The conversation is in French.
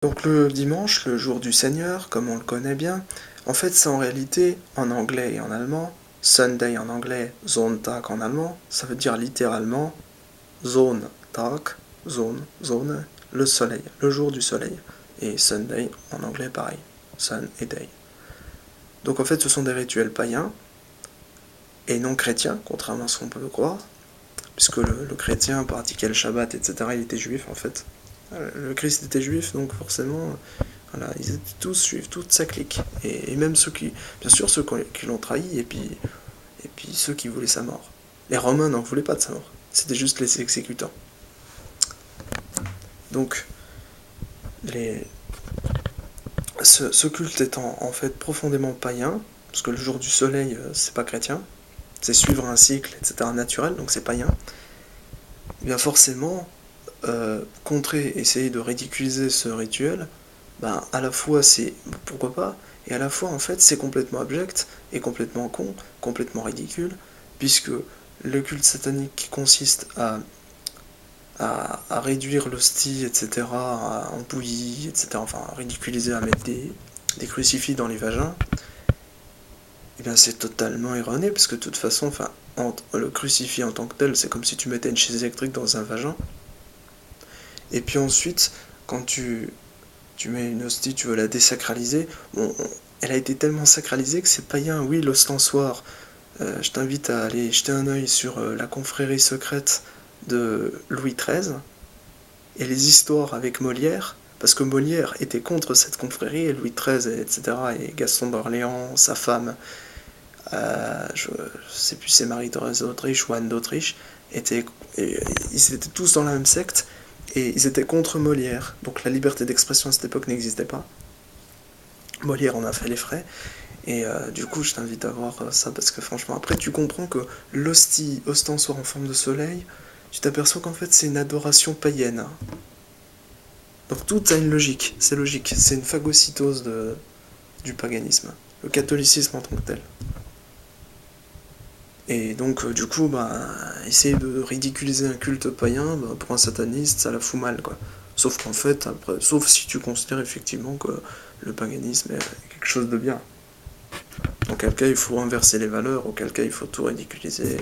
Donc le dimanche, le jour du Seigneur, comme on le connaît bien, en fait c'est en réalité, en anglais et en allemand, Sunday en anglais, Sonntag en allemand, ça veut dire littéralement Sonntag, Zone, le soleil, le jour du soleil. Et Sunday en anglais pareil, Sun et Day. Donc en fait ce sont des rituels païens et non chrétiens, contrairement à ce qu'on peut croire, puisque le chrétien pratiquait le Shabbat, etc. Il était juif en fait. Le Christ était juif, donc forcément, voilà, ils étaient tous juifs, toute sa clique. Et même ceux qui, bien sûr, ceux qui l'ont trahi, et puis ceux qui voulaient sa mort. Les Romains n'en voulaient pas de sa mort, c'était juste les exécutants. Donc, ce culte étant en fait profondément païen, parce que le jour du soleil, c'est pas chrétien, c'est suivre un cycle, etc., naturel, donc c'est païen, et bien forcément, contrer, essayer de ridiculiser ce rituel, ben, à la fois c'est pourquoi pas, et à la fois en fait c'est complètement abject et complètement con, complètement ridicule, puisque le culte satanique qui consiste à réduire l'hostie, etc., en bouillie, etc., enfin à ridiculiser, à mettre des crucifix dans les vagins, et bien c'est totalement erroné, parce que de toute façon, enfin, le crucifix en tant que tel, c'est comme si tu mettais une chaise électrique dans un vagin, et puis ensuite, quand tu mets une hostie, tu veux la désacraliser, bon, elle a été tellement sacralisée que c'est païen, oui, l'ostensoir. Je t'invite à aller jeter un œil sur la confrérie secrète de Louis XIII et les histoires avec Molière, parce que Molière était contre cette confrérie, et Louis XIII, etc., et Gaston d'Orléans, sa femme, je sais plus si c'est Marie-Thérèse d'Autriche ou Anne d'Autriche, étaient, ils étaient tous dans la même secte, et ils étaient contre Molière. Donc la liberté d'expression à cette époque n'existait pas. Molière en a fait les frais, et du coup je t'invite à voir ça, parce que franchement, après tu comprends que l'hostie ostensoir en forme de soleil, tu t'aperçois qu'en fait c'est une adoration païenne. Donc tout a une logique, c'est une phagocytose du paganisme, le catholicisme en tant que tel. Et donc, du coup, essayer de ridiculiser un culte païen, pour un sataniste, ça la fout mal, quoi. Sauf qu'en fait, après, sauf si tu considères effectivement que le paganisme est quelque chose de bien. Auquel cas, il faut inverser les valeurs, auquel cas, il faut tout ridiculiser.